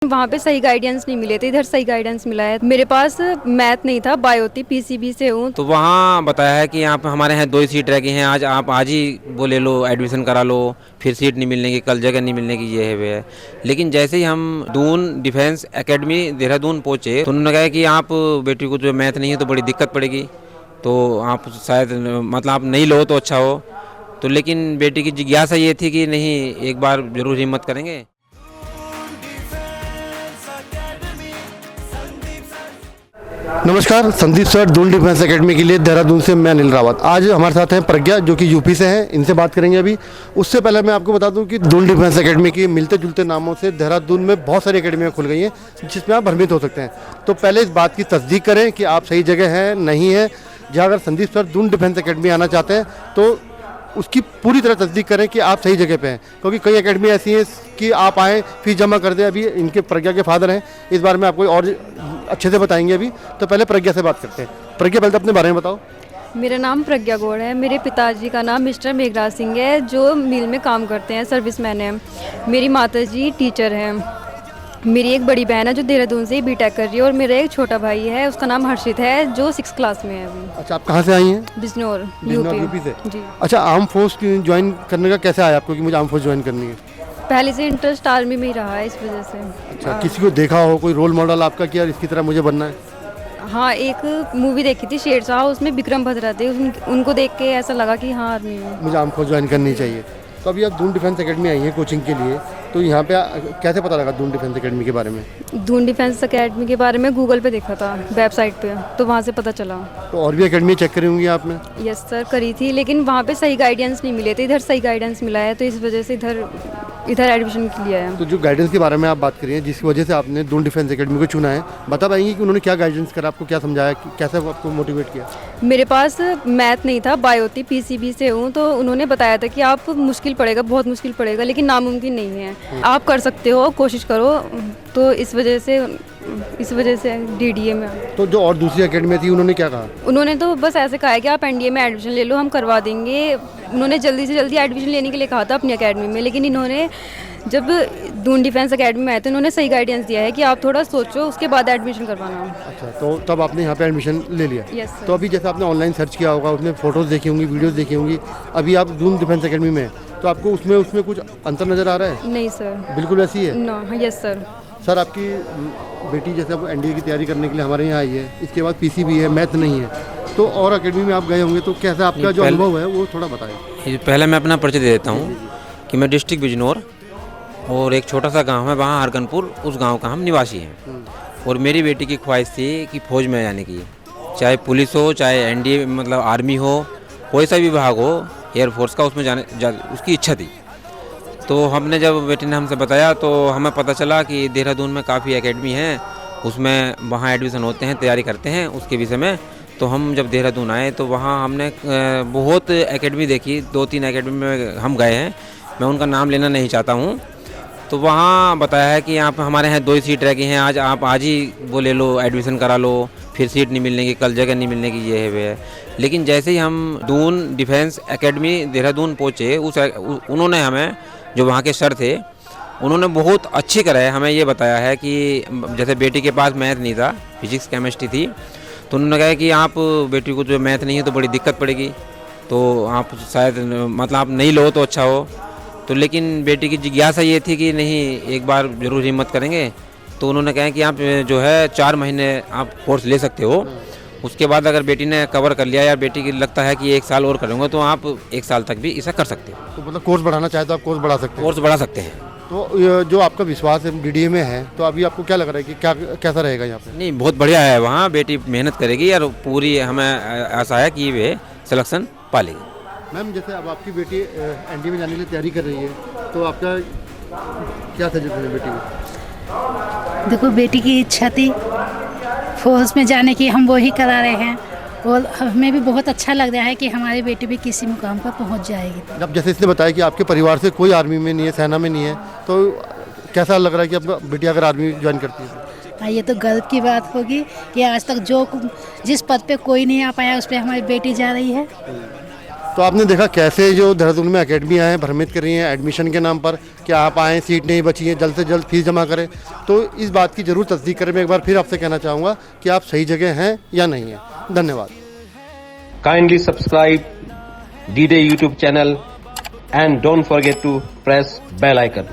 वहाँ पे सही गाइडेंस नहीं मिले थे, इधर सही गाइडेंस मिला है। मेरे पास मैथ नहीं था, बायो थी, पीसीबी से हूँ। तो वहाँ बताया है कि आप हमारे यहाँ 2 ही सीट रह गई हैं, आज आप आज ही वो ले लो, एडमिशन करा लो, फिर सीट नहीं मिलने की, कल जगह नहीं मिलने की, ये है वे है। लेकिन जैसे ही हम दून डिफेंस एकेडमी देहरादून पहुँचे तो उन्होंने कहा कि आप बेटी को जो मैथ नहीं है तो बड़ी दिक्कत पड़ेगी, तो आप शायद मतलब आप नहीं लो तो अच्छा हो। तो लेकिन बेटी की जिज्ञासा ये थी कि नहीं, एक बार ज़रूर हिम्मत करेंगे। नमस्कार, Sandeep sir Doon defence academy के लिए देहरादून से मैं अनिल रावत। आज हमारे साथ हैं प्रज्ञा जो कि यूपी से हैं, इनसे बात करेंगे अभी। उससे पहले मैं आपको बता दूं कि दून डिफेंस एकेडमी की मिलते जुलते नामों से देहरादून में बहुत सारी एकेडमियां खुल गई हैं जिसमें आप भ्रमित हो सकते हैं। तो पहले इस बात की तस्दीक करें कि आप सही जगह हैं नहीं है। जहाँ अगर Sandeep sir Doon defence academy आना चाहते हैं तो उसकी पूरी तरह तस्दीक करें कि आप सही जगह पे हैं, क्योंकि कई एकेडमी ऐसी हैं कि आप आएँ फीस जमा कर दें। अभी इनके प्रज्ञा के फादर हैं, इस बारे में आपको और अच्छे से बताएंगे। अभी तो पहले प्रज्ञा से बात करते हैं। प्रज्ञा, पहले तो अपने बारे में बताओ। मेरा नाम प्रज्ञा गौड़ है। मेरे पिताजी का नाम मिस्टर मेघराज सिंह है, जो मिल में काम करते हैं, सर्विसमैन है। मेरी माताजी टीचर हैं। मेरी एक बड़ी बहन है जो देहरादून से ही बीटेक कर रही है, और मेरा एक छोटा भाई है, उसका नाम हर्षित है, जो 6th क्लास में है अभी। अच्छा, आप कहाँ से आई हैं? बिजनौर, यूपी से जी। अच्छा, आर्म फोर्स ज्वाइन करने का कैसे आया आपको कि मुझे आर्म फोर्स ज्वाइन करनी है? पहले से इंटरेस्ट आर्मी में ही रहा है, इस वजह से। अच्छा, किसी को देखा हो, कोई रोल मॉडल आपका कि यार इसकी तरह मुझे बनना है? हाँ, एक मूवी देखी थी शेरशाह, उसमें विक्रम भद्रा थे। उनको देख के ऐसा लगा कि हाँ, आर्मी में मुझे आर्म फोर्स ज्वाइन करनी चाहिए। तो अभी आप दून डिफेंस एकेडमी आई हैं कोचिंग के लिए, तो यहाँ पे कैसे पता लगा दून डिफेंस एकेडमी के बारे में? दून डिफेंस अकेडमी के बारे में गूगल पे देखा था, वेबसाइट पे, तो वहाँ से पता चला। तो और भी एकेडमी चेक करी होंगी आपने? यस सर, करी थी, लेकिन वहाँ पे सही गाइडेंस नहीं मिले थे, इधर सही गाइडेंस मिला है, तो इस वजह से इधर एडमिशन लिया है। तो जो गाइडेंस के बारे में आप बात करिए, जिसकी वजह से आपने दून डिफेंस एकेडमी को चुना है, बता पाएंगे कि उन्होंने क्या गाइडेंस करा, आपको क्या समझाया, कैसे आपको मोटिवेट किया? मेरे पास मैथ नहीं था, बायो थी, पीसीबी से हूँ, तो उन्होंने बताया था कि आप मुश्किल पड़ेगा, बहुत मुश्किल पड़ेगा, लेकिन नामुमकिन नहीं है, आप कर सकते हो, कोशिश करो। तो इस वजह से डीडीए में। तो जो और दूसरी एकेडमी थी उन्होंने क्या कहा? उन्होंने तो बस ऐसे कहा है कि आप एनडीए में एडमिशन ले लो, हम करवा देंगे। उन्होंने जल्दी से जल्दी एडमिशन लेने के लिए कहा था अपनी एकेडमी में, लेकिन इन्होंने जब दून डिफेंस एकेडमी में आए तो इन्होंने सही गाइडेंस दिया है कि आप थोड़ा सोचो, उसके बाद एडमिशन करवाना। अच्छा, तो तब आपने यहाँ पे एडमिशन ले लिया? Yes sir. तो अभी जैसे आपने ऑनलाइन सर्च किया होगा, उसमें फ़ोटोज़ देखी होंगी, वीडियोज़ देखी होंगी, अभी आप दून डिफेंस एकेडमी में हैं, तो आपको उसमें कुछ अंतर नज़र आ रहा है? नहीं सर। बिल्कुल वैसी है? No, yes sir. सर, आपकी बेटी जैसे अब एनडीए की तैयारी करने के लिए हमारे यहाँ आई है, इसके बाद पीसीबी है, मैथ नहीं है, तो और एकेडमी में आप गए होंगे, तो कैसा आपका जो अनुभव है वो थोड़ा बताएं। पहले मैं अपना परिचय दे देता हूँ कि मैं डिस्ट्रिक्ट बिजनौर, और एक छोटा सा गांव है वहाँ हरगनपुर, उस गांव का हम निवासी हैं। और मेरी बेटी की ख्वाहिश थी कि फ़ौज में जाने की, चाहे पुलिस हो, चाहे एनडीए मतलब आर्मी हो, कोई सा भी विभाग हो, एयरफोर्स का, उसमें उसकी इच्छा थी। तो हमने जब बेटी ने हमसे बताया तो हमें पता चला कि देहरादून में काफ़ी एकेडमी हैं, उसमें वहाँ एडमिशन होते हैं, तैयारी करते हैं उसके विषय में। तो हम जब देहरादून आए तो वहाँ हमने बहुत एकेडमी देखी, 2-3 एकेडमी में हम गए हैं, मैं उनका नाम लेना नहीं चाहता हूँ। तो वहाँ बताया है कि आप हमारे यहाँ 2 ही सीट रह गई हैं, आज आप आज ही वो ले लो, एडमिशन करा लो, फिर सीट नहीं मिलने की, कल जगह नहीं मिलने की, ये है वे है। लेकिन जैसे ही हम दून डिफेंस एकेडमी देहरादून पहुँचे, उन्होंने हमें, जो वहाँ के सर थे, उन्होंने बहुत अच्छी तरह हमें ये बताया है कि जैसे बेटी के पास मैथ नहीं था, फिजिक्स केमिस्ट्री थी, तो उन्होंने कहा कि आप बेटी को जो मैथ नहीं है तो बड़ी दिक्कत पड़ेगी, तो आप शायद मतलब आप नहीं लो तो अच्छा हो। तो लेकिन बेटी की जिज्ञासा ये थी कि नहीं, एक बार ज़रूर हिम्मत करेंगे। तो उन्होंने कहा कि आप जो है 4 महीने आप कोर्स ले सकते हो, उसके बाद अगर बेटी ने कवर कर लिया या बेटी की लगता है कि 1 साल और करूँगा, तो आप 1 साल तक भी इसे कर सकते हो। तो मतलब कोर्स बढ़ाना चाहे तो आप कोर्स बढ़ा सकते हैं? कोर्स बढ़ा सकते हैं। तो जो आपका विश्वास है डीडीए में है, तो अभी आपको क्या लग रहा है कि कैसा रहेगा यहाँ पे? नहीं, बहुत बढ़िया है, वहाँ बेटी मेहनत करेगी और पूरी हमें आशा है कि वे सिलेक्शन पा लेगी। मैम, जैसे अब आपकी बेटी एनडीए में जाने के लिए तैयारी कर रही है, तो आपका क्या सजेशन है बेटी को? देखो, बेटी की इच्छा थी फौज में जाने की, हम वो ही करा रहे हैं, और हमें भी बहुत अच्छा लग रहा है कि हमारी बेटी भी किसी मुकाम पर पहुंच जाएगी। अब जैसे इसने बताया कि आपके परिवार से कोई आर्मी में नहीं है, सेना में नहीं है, तो कैसा लग रहा है कि आपका बेटी अगर आर्मी ज्वाइन करती है? हाँ, ये तो गर्व की बात होगी कि आज तक जिस पद पे कोई नहीं आ पाया, उस पर हमारी बेटी जा रही है। तो आपने देखा कैसे जो देहरादून में अकेडमियाँ हैं भ्रमित कर रही हैं एडमिशन के नाम पर कि आप आएँ, सीट नहीं बची है, जल्द से जल्द फीस जमा करें। तो इस बात की ज़रूर तस्दीक करें। मैं एक बार फिर आपसे कहना चाहूँगा कि आप सही जगह हैं या नहीं हैं। धन्यवाद। Kindly subscribe D-Day YouTube channel and don't forget to press bell icon.